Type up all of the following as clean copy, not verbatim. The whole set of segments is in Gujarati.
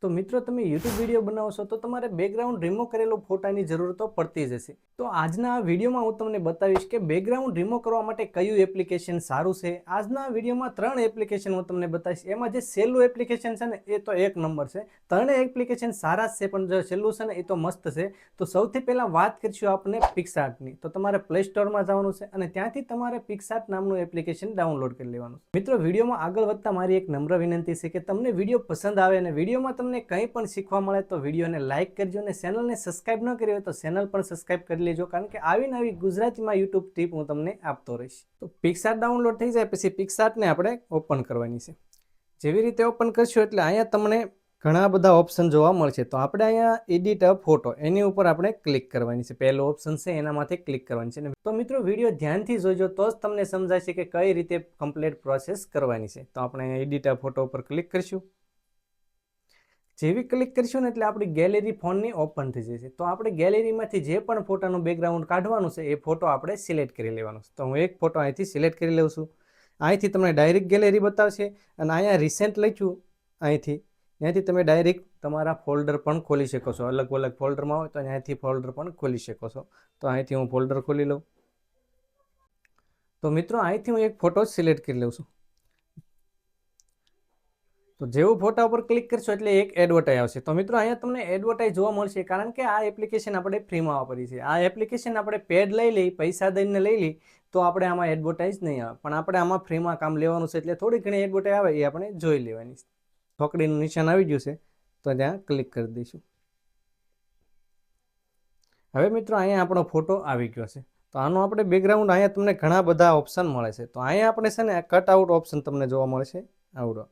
તો મિત્રો તમે YouTube વિડીયો બનાવો છો તો તમારે બેકગ્રાઉન્ડ રિમૂવ કરેલો ફોટાની જરૂર તો પડતી જ હશે. તો આજના આ વિડીયોમાં હું તમને બતાવીશ કે બેકગ્રાઉન્ડ રિમૂવ કરવા માટે કયું એપ્લિકેશન સારું છે. આજના વિડીયોમાં 3 એપ્લિકેશન હું તમને બતાવીશ. એમાં જે છેલ્લું એપ્લિકેશન છે ને એ તો એક નંબર છે. ત્રણેય એપ્લિકેશન સારા જ છે, પણ જે છેલ્લું છે ને એ તો મસ્ત છે. તો સૌથી પહેલા વાત કરીશું આપણે PicsArtની. તો તમારે પ્લે સ્ટોરમાં જવાનું છે અને ત્યાંથી તમારે PicsArt નામનું એપ્લિકેશન ડાઉનલોડ કરી લેવાનું. મિત્રો વિડીયોમાં આગળ વધતા મારી એક નમ્ર વિનંતી છે કે તમને વિડીયો પસંદ આવે અને વિડીયોમાં તમને કંઈ પણ શીખવા મળે તો વિડીયોને લાઇક કરજો અને ચેનલને સબસ્ક્રાઇબ ન કરી હોય તો ચેનલ પણ સબસ્ક્રાઇબ કરી લેજો, કારણ કે આવી નવી ગુજરાતીમાં યુટ્યુબ ટીપ હું તમને આપતો રહીશ. તો PicsArt ડાઉનલોડ થઈ જાય પછી PicsArtને આપણે ઓપન કરવાની છે. જેવી રીતે ઓપન કરશું એટલે અહીંયા તમને ઘણા બધા ઓપ્શન જોવા મળશે. તો આપણે અહીંયા એડિટ અ ફોટો એની ઉપર આપણે ક્લિક કરવાની છે. પહેલો ઓપ્શન છે એનામાંથી ક્લિક કરવાની છે. તો મિત્રો વિડીયો ધ્યાનથી જોજો તો જ તમને સમજાય છે કે કઈ રીતે કમ્પ્લીટ પ્રોસેસ કરવાની છે. તો આપણે એડિટ અ ફોટો ઉપર ક્લિક કરીશું. જેવી ક્લિક કરીશું ને એટલે આપણી ગેલેરી ફોનની ઓપન થઈ જશે. તો આપણે ગેલેરીમાંથી જે પણ ફોટાનું બેકગ્રાઉન્ડ કાઢવાનું છે એ ફોટો આપણે સિલેક્ટ કરી લેવાનો છે. તો હું એક ફોટો અહીંથી સિલેક્ટ કરી લઉં છું. અહીંથી તમને ડાયરેક્ટ ગેલેરી બતાવશે અને અહીંયા રિસેન્ટ લખ્યું ત્યાંથી તમે ડાયરેક્ટ તમારા ફોલ્ડર પણ ખોલી શકો છો. અલગ અલગ ફોલ્ડરમાં હોય તો અહીંયાથી ફોલ્ડર પણ ખોલી શકો છો. તો અહીંથી હું ફોલ્ડર ખોલી લઉં. તો મિત્રો અહીંથી હું એક ફોટો સિલેક્ટ કરી લઉં છું. તો જેવું ફોટા ઉપર ક્લિક કરશો એટલે એક એડવર્ટાઈઝ આવશે. તો મિત્રો અહીંયા તમને એડવર્ટાઈઝ જોવા મળશે, કારણ કે આ એપ્લિકેશન આપણે ફ્રીમાં વાપરી છે. આ એપ્લિકેશન આપણે પેડ લઈ લઈ, પૈસા દઈને લઈ લઈ તો આપણે આમાં એડવર્ટાઈઝ નહીં આવે, પણ આપણે આમાં ફ્રીમાં કામ લેવાનું છે એટલે થોડી ઘણી એડવર્ટાઈઝ આવે એ આપણે જોઈ લેવાની છે. છોકરીનું નિશાન આવી ગયું છે તો ત્યાં ક્લિક કરી દઈશું. હવે મિત્રો અહીંયા આપણો ફોટો આવી ગયો છે. તો આનું આપણે બેકગ્રાઉન્ડ અહીંયા તમને ઘણા બધા ઓપ્શન મળે છે. તો અહીંયા આપણે છે ને કટ આઉટ ઓપ્શન તમને જોવા મળશે આવડો.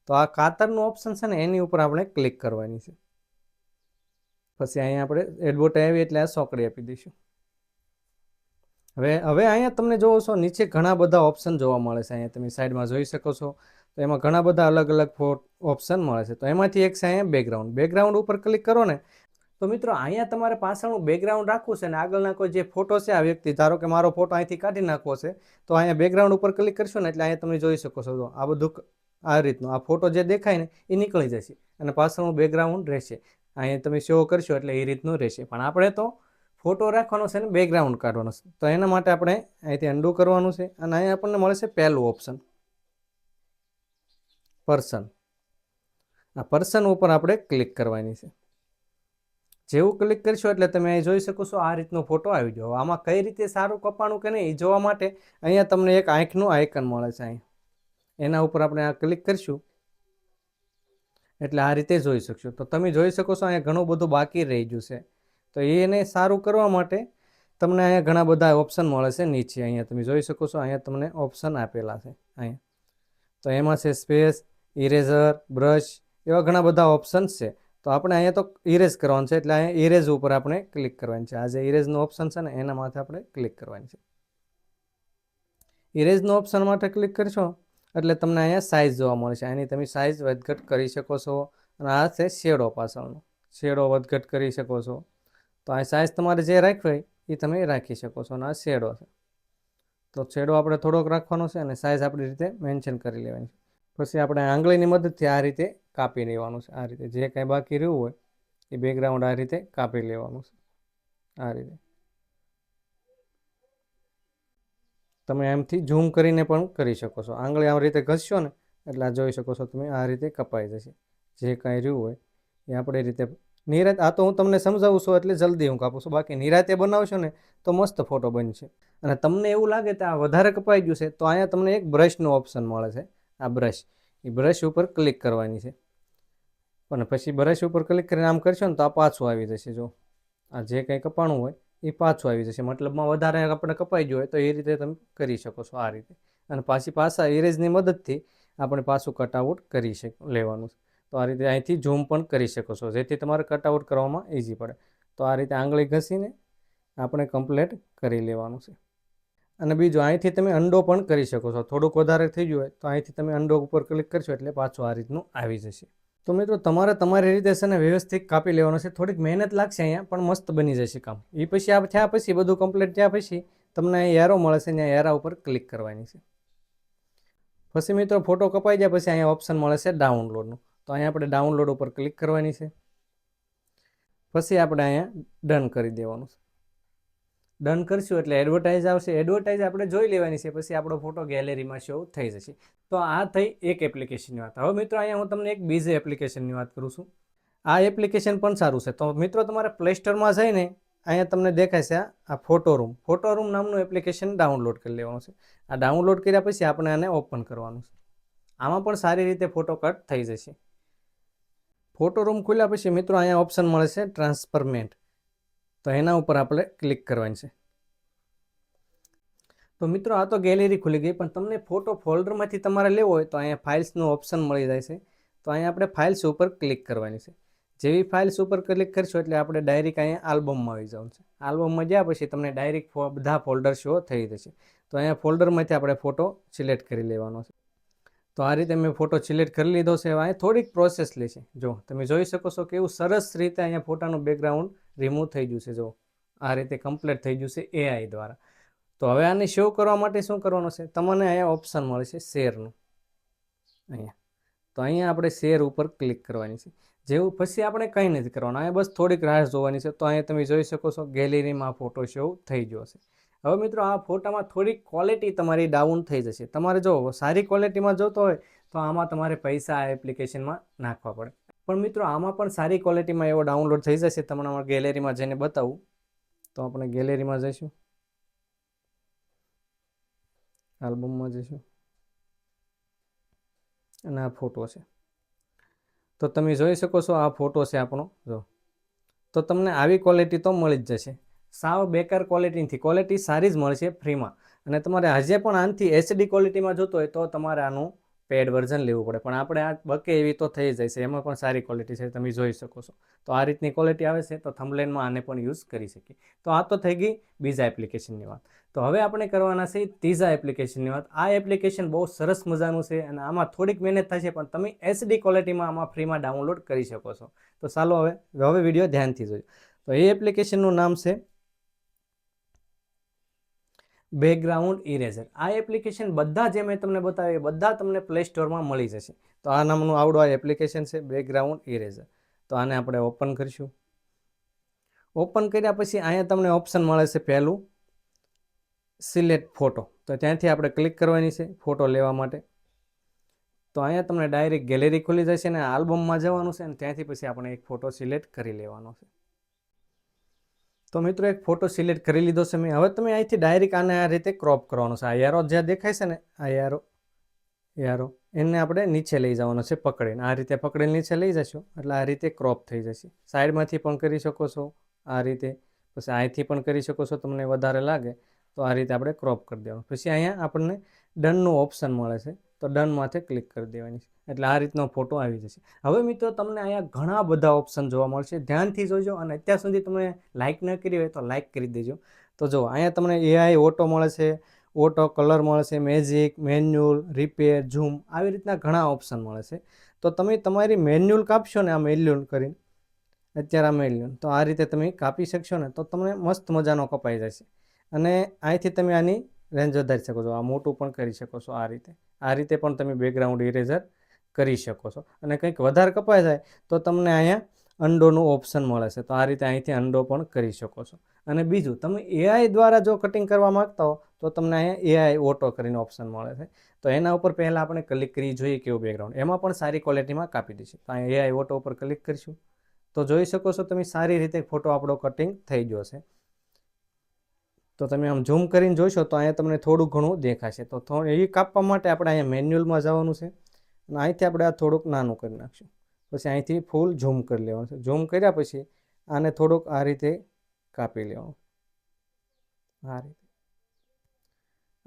તો આ કાતરનું ઓપ્શન છે ને એની ઉપર આપણે ક્લિક કરવાની છે. પછી અહીંયા આપણે એડવર્ટાઈઝ આવી એટલે આ સોકડી આપી દઈશું. હવે અહીંયા તમને જોવો છો નીચે ઘણા બધા ઓપ્શન જોવા મળે છે. અહીંયા તમે સાઈડમાં જોઈ શકો છો. તો એમાં ઘણા બધા અલગ અલગ ઓપ્શન મળે છે. તો એમાંથી એક છે અહીંયા બેકગ્રાઉન્ડ ઉપર ક્લિક કરો ને તો મિત્રો અહીંયા તમારે પાછળનું બેકગ્રાઉન્ડ રાખવું છે અને આગળના કોઈ જે ફોટો છે આ વ્યક્તિ, ધારો કે મારો ફોટો અહીંથી કાઢી નાખવો છે તો અહીંયા બેકગ્રાઉન્ડ ઉપર ક્લિક કરશો ને એટલે અહીંયા તમે જોઈ શકો છો. આ બધું આ રીતનું આ ફોટો જે દેખાય ને એ નીકળી જશે અને પાછળનું બેકગ્રાઉન્ડ રહેશે. અહીંયા તમે શો કરશો એટલે એ રીતનું રહેશે. પણ આપણે તો ફોટો રાખવાનો છે ને બેકગ્રાઉન્ડ કાઢવાનો છે. તો એના માટે આપણે અહીંથી અન્ડુ કરવાનું છે અને અહીંયા આપણને મળે છે પહેલું ઓપ્શન પર્સન. આ પર્સન ઉપર આપણે ક્લિક કરવાની છે. જેવું ક્લિક કરશો એટલે તમે અહીં જોઈ શકો છો આ રીતનો ફોટો આવી ગયો. આમાં કઈ રીતે સારું કપાણું કે નહીં એ જોવા માટે અહીંયા તમને એક આંખનું આઇકન મળે છે. અહીં એના ઉપર આપણે આ ક્લિક કરીશું એટલે આ રીતે જોઈ શકશો. તો તમે જોઈ શકો છો અહીંયા ઘણું બધું બાકી રહી ગયું છે. તો એને સારું કરવા માટે તમને અહીંયા ઘણા બધા ઓપ્શન મળે છે નીચે. અહીંયા તમે જોઈ શકો છો અહીંયા તમને ઓપ્શન આપેલા છે અહીંયા. તો એમાં છે સ્પેસ, ઇરેઝર, બ્રશ, એવા ઘણા બધા ઓપ્શન્સ છે. તો આપણે અહીંયા તો ઇરેઝ કરવાનું છે એટલે અહીંયા ઇરેઝ ઉપર આપણે ક્લિક કરવાની છે. આ જે ઇરેઝનો ઓપ્શન છે ને એના માથે આપણે ક્લિક કરવાની છે. ઇરેઝનો ઓપ્શન માટે ક્લિક કરશો એટલે તમને અહીંયા સાઇઝ જોવા મળશે. આની તમે સાઇઝ વધઘટ કરી શકો છો. અને આ છે શેડો, પાછળનો શેડો વધઘટ કરી શકો છો. તો આ સાઇઝ તમારે જે રાખવી હોય એ તમે રાખી શકો છો. અને આ શેડો છે તો શેડો આપણે થોડોક રાખવાનો છે અને સાઇઝ આપણી રીતે મેન્શન કરી લેવાની છે. પછી આપણે આંગળીની મદદથી આ રીતે કાપી લેવાનું છે. આ રીતે જે કાંઈ બાકી રહ્યું હોય એ બેકગ્રાઉન્ડ આ રીતે કાપી લેવાનું છે. આ રીતે તમે એમથી ઝૂમ કરીને પણ કરી શકો છો. આંગળી આ રીતે ઘસશો ને એટલે આ જોઈ શકો છો તમે આ રીતે કપાઈ જશે. જે કાંઈ રહ્યું હોય એ આપણે રીતે નિરાત, આ તો હું તમને સમજાવું છું એટલે જલ્દી હું કાપું છું. બાકી નિરાતે બનાવશો ને તો મસ્ત ફોટો બનશે. અને તમને એવું લાગે કે આ વધારે કપાઈ ગયું છે તો અહીંયા તમને એક બ્રશનું ઓપ્શન મળે છે. આ બ્રશ, એ બ્રશ ઉપર ક્લિક કરવાની છે. અને પછી બ્રશ ઉપર ક્લિક કરીને આમ કરશો ને તો આ પાછું આવી જશે. જો આ જે કંઈ કપાણું હોય એ પાછું આવી જશે. મતલબમાં વધારે આપણે કપાઈ ગયું હોય તો એ રીતે તમે કરી શકો છો આ રીતે. અને પાછા ઇરેઝની મદદથી આપણે પાછું કટઆઉટ કરી લેવાનું છે. તો આ રીતે અહીંથી ઝૂમ પણ કરી શકો છો જેથી તમારે કટઆઉટ કરવામાં ઇઝી પડે. તો આ રીતે આંગળી ઘસીને આપણે કમ્પ્લીટ કરી લેવાનું છે. અને બીજું અહીંથી તમે અંડો પણ કરી શકો છો. થોડુંક વધારે થઈ ગયું હોય તો અહીંથી તમે અંડો ઉપર ક્લિક કરશો એટલે પાછું આ રીતનું આવી જશે. તો મિત્રો તમારે તમારી રીતે છે ને વ્યવસ્થિત કાપી લેવાનું છે. થોડીક મહેનત લાગશે અહીંયા, પણ મસ્ત બની જશે કામ. એ પછી આ થયા પછી બધું કમ્પ્લીટ થયા પછી તમને એરો મળે છે, ત્યાં એરા ઉપર ક્લિક કરવાની છે. પછી મિત્રો ફોટો કપાઈ જાય પછી અહીંયા ઓપ્શન મળે છે ડાઉનલોડનું. તો તો અહીંયા આપણે ડાઉનલોડ ઉપર ક્લિક કરવાની છે. પછી આપણે અહીંયા ડન કરી દેવાનું છે. ડન કરશું એટલે એડવર્ટાઇઝ આવશે. એડવર્ટાઇઝ આપણે જોઈ લેવાની છે. પછી આપણો ફોટો ગેલેરીમાં શો થઈ જશે. તો આ થઈ એક એપ્લિકેશનની વાત. હવે મિત્રો અહીંયા હું તમને એક બીજી એપ્લિકેશનની વાત કરું છું. આ એપ્લિકેશન પણ સારું છે. તો મિત્રો તમારે પ્લે સ્ટોરમાં જઈને અહીંયા તમને દેખાય છે આ ફોટો રૂમ નામનું એપ્લિકેશન ડાઉનલોડ કરી લેવાનું છે. આ ડાઉનલોડ કર્યા પછી આપણે આને ઓપન કરવાનું છે. આમાં પણ સારી રીતે ફોટો કટ થઈ જશે. ફોટો રૂમ ખુલ્યા પછી મિત્રો અહીંયા ઓપ્શન મળે છે ટ્રાન્સફરમેન્ટ. તો એના ઉપર આપણે ક્લિક કરવાની છે. તો મિત્રો આ તો ગેલેરી ખુલી ગઈ, પણ તમને ફોટો ફોલ્ડરમાંથી તમારે લેવો હોય તો અહીંયા ફાઇલ્સનું ઓપ્શન મળી જાય છે. તો અહીંયા આપણે ફાઇલ્સ ઉપર ક્લિક કરવાની છે. જેવી ફાઇલ્સ ઉપર ક્લિક કરશો એટલે આપણે ડાયરેક્ટ અહીંયા આલ્બમમાં આવી જવાનું છે. આલ્બમમાં ગયા પછી તમને ડાયરેક્ટ બધા ફોલ્ડર શો થઈ જશે. તો અહીંયા ફોલ્ડરમાંથી આપણે ફોટો સિલેક્ટ કરી લેવાનો છે. તો આ રીતે મેં ફોટો સિલેક્ટ કરી લીધો છે. અહીંયા થોડીક પ્રોસેસ લે છે. જો તમે જોઈ શકો છો કે એવું સરસ રીતે અહીંયા ફોટાનું બેકગ્રાઉન્ડ રિમૂવ થઈ ગયું છે. જો આ રીતે કમ્પ્લીટ થઈ ગયું છે AI દ્વારા. તો હવે આને શો કરવા માટે શું કરવાનું છે, તમને અહીંયા ઓપ્શન મળે છે શેરનું. અહીંયા તો અહીંયા આપણે શેર ઉપર ક્લિક કરવાની છે. જેવું પછી આપણે કંઈ નથી કરવાનું, અહીંયા બસ થોડીક રાહ જોવાની છે. તો અહીંયા તમે જોઈ શકો છો ગેલેરીમાં ફોટો શો થઈ ગયો છે. હવે મિત્રો આ ફોટામાં થોડીક ક્વોલિટી તમારી ડાઉન થઈ જશે. તમારે જો સારી ક્વોલિટીમાં જોતો હોય તો આમાં તમારે પૈસા આ એપ્લિકેશનમાં નાખવા પડે. પણ મિત્રો આમાં પણ સારી ક્વોલિટીમાં એવો ડાઉનલોડ થઈ જશે. તમને ગેલેરીમાં જઈને બતાવું. તો આપણે ગેલેરીમાં જઈશું, આલ્બમમાં જઈશું અને આ ફોટો છે. તો તમે જોઈ શકો છો આ ફોટો છે આપણો. જો તો તમને આવી ક્વોલિટી તો મળી જ જશે. સાવ બેકાર ક્વોલિટી નથી, ક્વોલિટી સારી જ મળશે ફ્રીમાં. અને તમારે હજે પણ આનાથી HD ક્વોલિટીમાં જોતો હોય તો તમારે આનું પેડ વર્ઝન લેવું પડે. પણ આપણે આ બકે એવી તો થઈ જાય છે. એમાં પણ સારી ક્વોલિટી છે, તમે જોઈ શકો છો. તો આ રીતની ક્વોલિટી આવે છે. તો થંબનેલમાં આને પણ યુઝ કરી શકીએ. તો આ તો થઈ ગઈ બીજા એપ્લિકેશનની વાત. તો હવે આપણે કરવાના છે ત્રીજા એપ્લિકેશનની વાત. આ એપ્લિકેશન બહુ સરસ મજાનું છે અને આમાં થોડીક મહેનત થશે, પણ તમે HD ક્વોલિટીમાં આમાં ફ્રીમાં ડાઉનલોડ કરી શકો છો. તો ચાલો હવે વિડીયો ધ્યાનથી જોજો. તો એ એપ્લિકેશનનું નામ છે બેકગ્રાઉન્ડ ઇરેઝર. આ એપ્લિકેશન બધા જે મેં તમને બતાવ્યું બધા તમને પ્લે સ્ટોરમાં મળી જશે. તો આ નામનું આવડું આ એપ્લિકેશન છે બેકગ્રાઉન્ડ ઇરેઝર. તો આને આપણે ઓપન કરીશું. ઓપન કર્યા પછી અહીંયા તમને ઓપ્શન મળે છે પહેલું સિલેક્ટ ફોટો. તો ત્યાંથી આપણે ક્લિક કરવાની છે ફોટો લેવા માટે. તો અહીંયા તમને ડાયરેક્ટ ગેલેરી ખુલી જશે અને આલ્બમમાં જવાનું છે અને ત્યાંથી પછી આપણે એક ફોટો સિલેક્ટ કરી લેવાનો છે. તો મિત્રો એક ફોટો સિલેક્ટ કરી લીધો છે મેં. હવે તમે અહીંથી ડાયરેક્ટ આને આ રીતે ક્રોપ કરવાનો છે. આ યારો જ્યાં દેખાય છે ને, આ યારો એને આપણે નીચે લઈ જવાનો છે પકડીને. આ રીતે પકડીને નીચે લઈ જશો એટલે આ રીતે ક્રોપ થઈ જશે. સાઈડમાંથી પણ કરી શકો છો આ રીતે, પછી અહીંથી પણ કરી શકો છો. તમને વધારે લાગે તો આ રીતે આપણે ક્રોપ કરી દેવાનું. પછી અહીંયા આપણને ડનનું ઓપ્શન મળે છે. તો ડન માથે ક્લિક કરી દેવાની છે એટલે આ રીતનો ફોટો આવી જશે. હવે મિત્રો તમને અહીંયા ઘણા બધા ઓપ્શન જોવા મળશે. ધ્યાનથી જોજો અને અત્યાર સુધી તમે લાઇક ન કરી હોય તો લાઇક કરી દેજો. તો જો અહીંયા તમને AI ઓટો મળે છે, ઓટો કલર મળે છે, મેજિક, મેન્યુઅલ, રિપેર, ઝૂમ, આવી રીતના ઘણા ઓપ્શન મળે છે. તો તમે તમારી મેન્યુઅલ કાપશો ને, આ મેન્યુઅલ કરીને અત્યારે આ મેન્યુઅલ, તો આ રીતે તમે કાપી શકશો ને તો તમને મસ્ત મજાનો કપાઈ જશે. અને અહીંથી તમે આની રેન્જ વધારી શકો છો. આ મોટું પણ કરી શકો છો. આ રીતે પણ તમે બેકગ્રાઉન્ડ ઇરેઝર કરી શકો છો. અને કંઈક વધારે કપાઈ જાય તો તમને અહીંયા અંડોનું ઓપ્શન મળે છે. તો આ રીતે અહીંથી અંડો પણ કરી શકો છો. અને બીજું, તમે AI દ્વારા જો કટિંગ કરવા માગતા હો તો તમને અહીંયા AI ઓટો કરીને ઓપ્શન મળે છે. તો એના ઉપર પહેલાં આપણે ક્લિક કરી જોઈએ કેવું બેકગ્રાઉન્ડ. એમાં પણ સારી ક્વોલિટીમાં કાપી દઈશું. તો અહીંયા AI ઓટો ઉપર ક્લિક કરીશું તો જોઈ શકો છો તમે સારી રીતે ફોટો આપણો કટિંગ થઈ ગયો છે. તો તમે આમ ઝૂમ કરીને જોશો તો અહીંયા તમને થોડું ઘણું દેખાશે. તો એ કાપવા માટે આપણે અહીંયા મેન્યુઅલમાં જવાનું છે અને અહીંથી આપણે આ થોડુંક નાનું કરી નાખશું. પછી અહીંથી ફૂલ ઝૂમ કરી લેવાનું છે. ઝૂમ કર્યા પછી આને થોડુંક આ રીતે કાપી લેવાનું.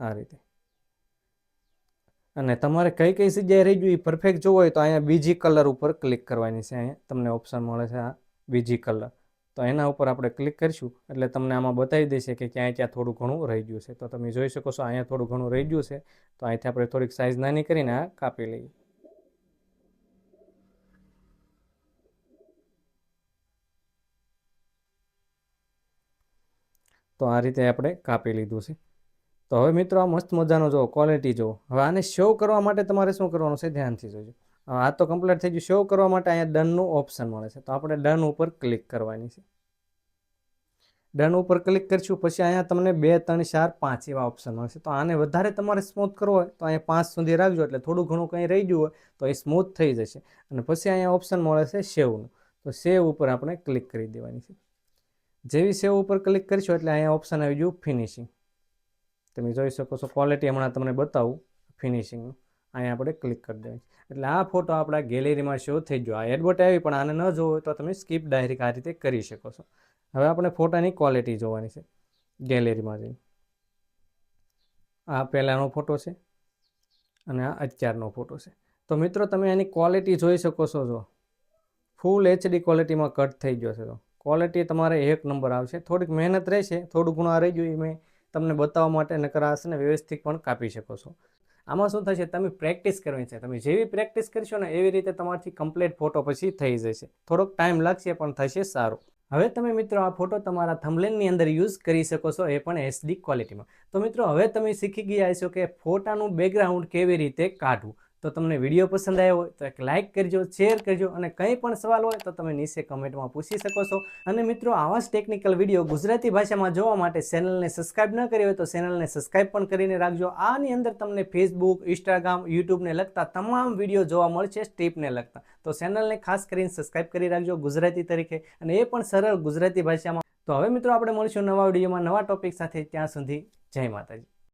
આ રીતે. અને તમારે કઈ કઈ જગ્યાએ રહી ગયું એ પરફેક્ટ જોવું હોય તો અહીંયા બીજી કલર ઉપર ક્લિક કરવાની છે. અહીંયા તમને ઓપ્શન મળે છે આ બીજી કલર. તો એના ઉપર આપણે ક્લિક કરીશું એટલે તમને આમાં બતાવી દેશે કે ક્યાં થોડું ઘણું રહી ગયું છે. તો તમે જોઈ શકો છો અહીંયા થોડું ઘણું રહી ગયું છે. તો અહીંથી આપણે થોડીક સાઇઝ નાની કરીને આ કાપી લઈએ. તો આ રીતે આપણે કાપી લીધું છે. તો હવે મિત્રો આ મસ્ત મજાનો જો ક્વોલિટી જો. હવે આને શો કરવા માટે તમારે શું કરવાનું છે ધ્યાનથી જોજો. આ તો કમ્પ્લીટ થઈ ગયું. સેવ કરવા માટે અહીંયા ડનનું ઓપ્શન મળે છે, તો આપણે ડન ઉપર ક્લિક કરવાની છે. ડન ઉપર ક્લિક કરીશું પછી અહીંયા તમને 2, 3, 4, 5 એવા ઓપ્શન મળશે. તો આને વધારે તમારે સ્મૂથ કરવો હોય તો અહીંયા 5 સુધી રાખજો, એટલે થોડું ઘણું કંઈ રહી ગયું હોય તો એ સ્મૂથ થઈ જશે. અને પછી અહીંયા ઓપ્શન મળે છે સેવનું, તો સેવ ઉપર આપણે ક્લિક કરી દેવાની છે. જેવી સેવ ઉપર ક્લિક કરીશું એટલે અહીંયા ઓપ્શન આવી ગયું ફિનિશિંગ. તમે જોઈ શકો છો, ક્વોલિટી હમણાં તમને બતાવું ફિનિશિંગનું. અહીંયા આપણે ક્લિક કરી દેવાની, એટલે આ ફોટો આપણા ગેલેરીમાં શો થઈ ગયો. આ એડવર્ટ આવી પણ આને ન જોવો તો તમે સ્કીપ ડાયરેક્ટ આ રીતે કરી શકો છો. હવે આપણે ફોટાની ક્વોલિટી જોવાની છે. ગેલેરીમાં જઈને આ પહેલાંનો ફોટો છે અને આ અત્યારનો ફોટો છે. તો મિત્રો તમે એની ક્વોલિટી જોઈ શકો છો. જો ફૂલ HD ક્વોલિટીમાં કટ થઈ ગયો છે. તો ક્વોલિટી તમારે 1 નંબર આવશે. થોડીક મહેનત રહેશે, થોડું ઘણું આ રહી ગયું મેં તમને બતાવવા માટે, નકર આ છે ને વ્યવસ્થિત પણ કાપી શકો છો. આમાં શું થશે, તમે પ્રેક્ટિસ કરવાની છે. તમે જેવી પ્રેક્ટિસ કરશો ને એવી રીતે તમારાથી કમ્પ્લીટ ફોટો પછી થઈ જશે. થોડોક ટાઈમ લાગશે પણ થશે સારું. હવે તમે મિત્રો આ ફોટો તમારા થંબનેલની અંદર યુઝ કરી શકો છો, એ પણ HD ક્વોલિટીમાં. તો મિત્રો હવે તમે શીખી ગયા હશો કે ફોટાનું બેકગ્રાઉન્ડ કેવી રીતે કાઢવું. તો તમને વિડીયો પસંદ આવ્યો હોય તો એક લાઇક કરજો, શેર કરજો, અને કંઈ પણ સવાલ હોય તો તમે નીચે કમેન્ટમાં પૂછી શકો છો. અને મિત્રો આવા જ ટેકનિકલ વિડીયો ગુજરાતી ભાષામાં જોવા માટે ચેનલને સબસ્ક્રાઇબ ન કરી હોય તો ચેનલને સબસ્ક્રાઇબ પણ કરીને રાખજો. આની અંદર તમને ફેસબુક, ઇન્સ્ટાગ્રામ, યુટ્યુબને લગતા તમામ વિડીયો જોવા મળશે, સ્ટીપને લગતા. તો ચેનલને ખાસ કરીને સબસ્ક્રાઇબ કરી રાખજો ગુજરાતી તરીકે, અને એ પણ સરળ ગુજરાતી ભાષામાં. તો હવે મિત્રો આપણે મળીશું નવા વિડીયોમાં નવા ટોપિક સાથે. ત્યાં સુધી જય માતાજી.